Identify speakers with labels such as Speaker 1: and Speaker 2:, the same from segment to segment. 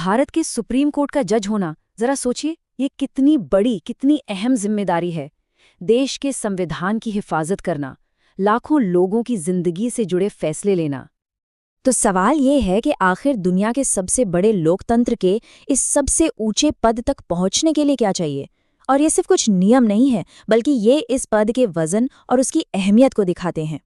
Speaker 1: भारत के supreme court का जज होना, जरा सोचिए, ये कितनी बड़ी, कितनी अहम जिम्मेदारी है। देश के संविधान की हिफाजत करना, लाखों लोगों की जिंदगी से जुड़े फैसले लेना।
Speaker 2: तो सवाल ये है कि आखिर दुनिया के सबसे बड़े लोकतंत्र के इस सबसे ऊंचे पद तक पहुंचने के लिए क्या चाहिए। और ये सिर्फ कुछ नियम नहीं है, बल्कि ये इस पद के वजन और उसकी अहमियत को दिखाते हैं।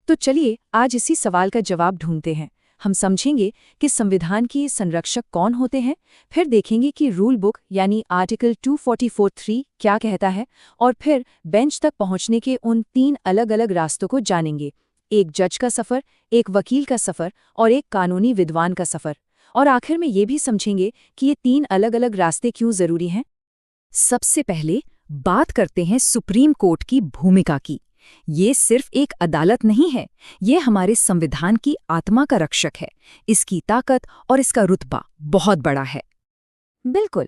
Speaker 1: तो चलिए आज इसी सवाल का जवाब ढूंढते हैं। हम समझेंगे कि संविधान की संरक्षक कौन होते हैं, फिर देखेंगे कि रूल बुक यानी आर्टिकल 244(3) क्या कहता है, और फिर बेंच तक पहुंचने के उन 3 अलग-अलग रास्तों को जानेंगे। एक जज का सफ़र, एक वकील का सफ़र और एक कानूनी विद्वान का सफ़र। और आखिर में ये भी समझेंगे कि ये 3 अलग-अलग रास्ते क्यों ज़रूरी हैं। सबसे पहले बात करते हैं सुप्रीम कोर्ट की भूमिका की। ये सिर्फ एक अदालत नहीं है, ये हमारे संविधान की आत्मा का रक्षक है। इसकी ताकत और इसका रुतबा बहुत बड़ा है।
Speaker 2: बिल्कुल,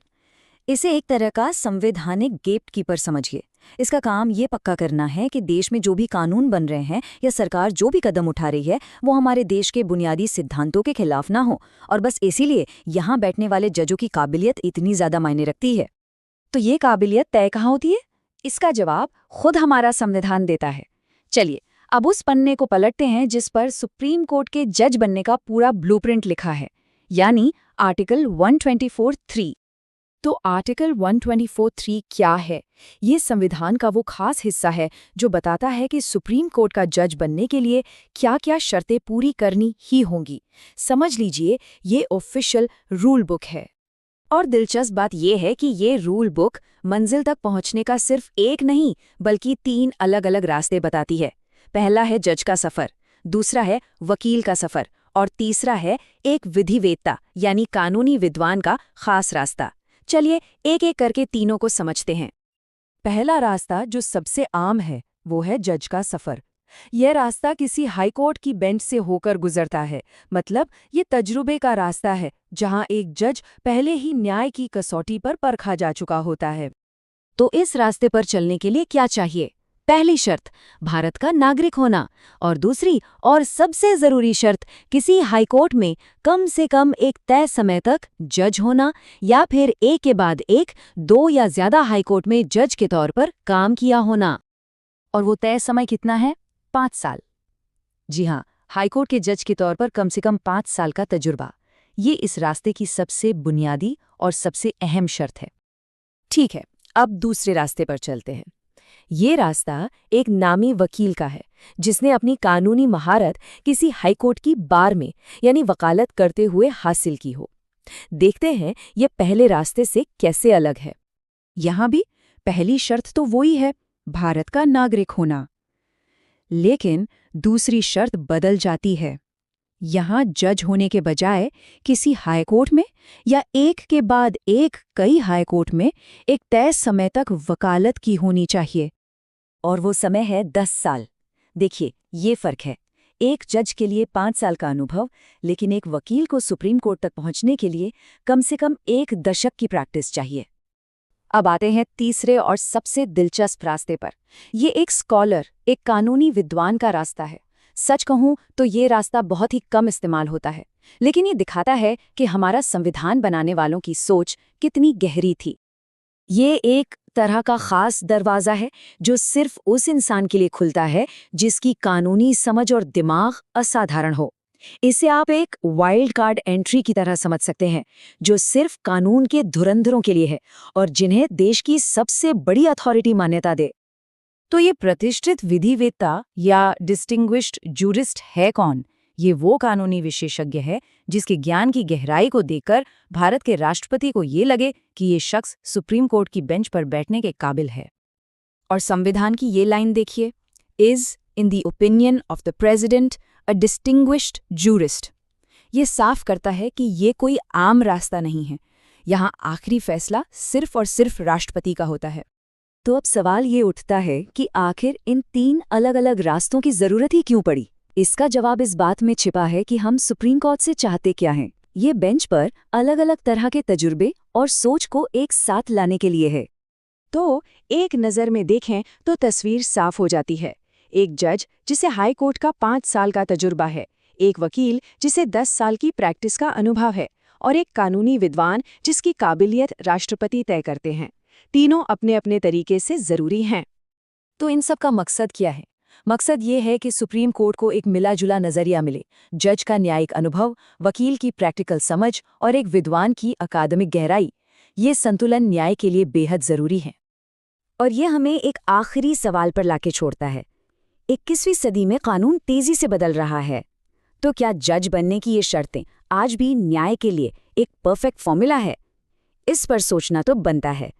Speaker 2: इसे एक तरह का संवैधानिक गेटकीपर समझिए। इसका काम ये पक्का करना है कि देश में जो भी कानून बन रहे हैं या सरकार जो भी कदम उठा रही है, वो हमारे देश के बुनियादी सिद्धांतों के खिलाफ ना हो। और बस इसीलिए यहाँ बैठने वाले जजों की काबिलियत इतनी ज़्यादा मायने रखती है।
Speaker 1: तो ये काबिलियत तय कहाँ होती है? इसका जवाब खुद हमारा संविधान देता है। चलिए अब उस पन्ने को पलटते हैं जिस पर सुप्रीम कोर्ट के जज बनने का पूरा ब्लूप्रिंट लिखा है, यानी आर्टिकल 124(3). तो आर्टिकल 124(3) क्या है? ये संविधान का वो खास हिस्सा है जो बताता है कि सुप्रीम कोर्ट का जज बनने के लिए क्या-क्या शर्तें पूरी करनी ही होंगी। समझ लीजिए, ये ऑफिशियल रूल बुक है। और दिलचस्प बात यह है कि ये रूल बुक मंजिल तक पहुंचने का सिर्फ एक नहीं, बल्कि 3 अलग-अलग रास्ते बताती है। पहला है जज का सफ़र, दूसरा है वकील का सफ़र और तीसरा है एक विधिवेत्ता यानी कानूनी विद्वान का खास रास्ता। चलिए एक-एक करके तीनों को समझते हैं। पहला रास्ता जो सबसे आम है वो है जज का सफ़र। यह रास्ता किसी हाईकोर्ट की बेंच से होकर गुजरता है। मतलब ये तजुर्बे का रास्ता है जहां एक जज पहले ही न्याय की कसौटी पर परखा जा चुका होता है। तो इस रास्ते पर चलने के लिए क्या चाहिए? पहली शर्त भारत का नागरिक होना, और दूसरी और सबसे जरूरी शर्त किसी हाईकोर्ट में कम से कम एक तय समय तक जज होना, या फिर एक के बाद एक 2 या ज्यादा हाईकोर्ट में जज के तौर पर काम किया होना। और वो तय समय कितना है? 5 साल। जी हाँ, हाईकोर्ट के जज के तौर पर कम से कम 5 साल का तजुर्बा। ये इस रास्ते की सबसे बुनियादी और सबसे अहम शर्त है। ठीक है, अब दूसरे रास्ते पर चलते हैं। ये रास्ता एक नामी वकील का है जिसने अपनी कानूनी महारत किसी हाईकोर्ट की बार में यानी वकालत करते हुए हासिल की हो। देखते हैं ये पहले रास्ते से कैसे अलग है। यहाँ भी पहली शर्त तो वही है, भारत का नागरिक होना। लेकिन दूसरी शर्त बदल जाती है। यहाँ जज होने के बजाय किसी हाईकोर्ट में या एक के बाद एक कई हाईकोर्ट में एक तय समय तक वकालत की होनी चाहिए। और वो समय है 10 साल। देखिए, ये फर्क है। एक जज के लिए 5 साल का अनुभव, लेकिन एक वकील को सुप्रीम कोर्ट तक पहुंचने के लिए कम से कम 1 दशक की प्रैक्टिस चाहिए। अब आते हैं तीसरे और सबसे दिलचस्प रास्ते पर। ये एक स्कॉलर, एक कानूनी विद्वान का रास्ता है। सच कहूं तो ये रास्ता बहुत ही कम इस्तेमाल होता है, लेकिन ये दिखाता है कि हमारा संविधान बनाने वालों की सोच कितनी गहरी थी। ये एक तरह का खास दरवाज़ा है जो सिर्फ उस इंसान के लिए खुलता है जिसकी कानूनी समझ और दिमाग असाधारण हो। इसे आप एक वाइल्ड कार्ड एंट्री की तरह समझ सकते हैं, जो सिर्फ कानून के धुरंधरों के लिए है और जिन्हें देश की सबसे बड़ी अथॉरिटी मान्यता दे। तो ये प्रतिष्ठित विधिवेत्ता या डिस्टिंग्विश्ड जूरिस्ट है कौन? ये वो कानूनी विशेषज्ञ है जिसके ज्ञान की गहराई को देखकर भारत के राष्ट्रपति को ये लगे कि ये शख्स सुप्रीम कोर्ट की बेंच पर बैठने के काबिल है। और संविधान की ये लाइन देखिए, is in the opinion of the president a distinguished jurist. ये साफ करता है कि ये कोई आम रास्ता नहीं है। यहाँ आखिरी फैसला सिर्फ और सिर्फ राष्ट्रपति का होता है। तो अब सवाल ये उठता है कि आखिर इन 3 अलग-अलग रास्तों की जरूरत ही क्यों पड़ी? इसका जवाब इस बात में छिपा है कि हम सुप्रीम कोर्ट से चाहते क्या हैं। ये बेंच पर अलग-अलग तरह के तजुर्बे और सोच को एक साथ लाने के लिए है। तो एक नज़र में देखें तो तस्वीर साफ हो जाती है। एक जज जिसे हाई कोर्ट का 5 साल का तजुर्बा है, एक वकील जिसे 10 साल की प्रैक्टिस का अनुभव है,
Speaker 3: और एक कानूनी विद्वान जिसकी काबिलियत राष्ट्रपति तय करते हैं। तीनों अपने अपने तरीके से जरूरी हैं।
Speaker 2: तो इन सब का मकसद क्या है? मकसद ये है कि सुप्रीम कोर्ट को एक मिला-जुला नजरिया मिले, जज का न्यायिक अनुभव, वकील की प्रैक्टिकल समझ और एक विद्वान की अकादमिक गहराई। ये संतुलन न्याय के लिए बेहद जरूरी है। और ये हमें एक आखिरी सवाल पर लाके छोड़ता है। 21वीं सदी में कानून तेजी से बदल रहा है, तो क्या जज बनने की ये शर्तें आज भी न्याय के लिए एक परफेक्ट फॉर्मूला है? इस पर सोचना तो बनता है।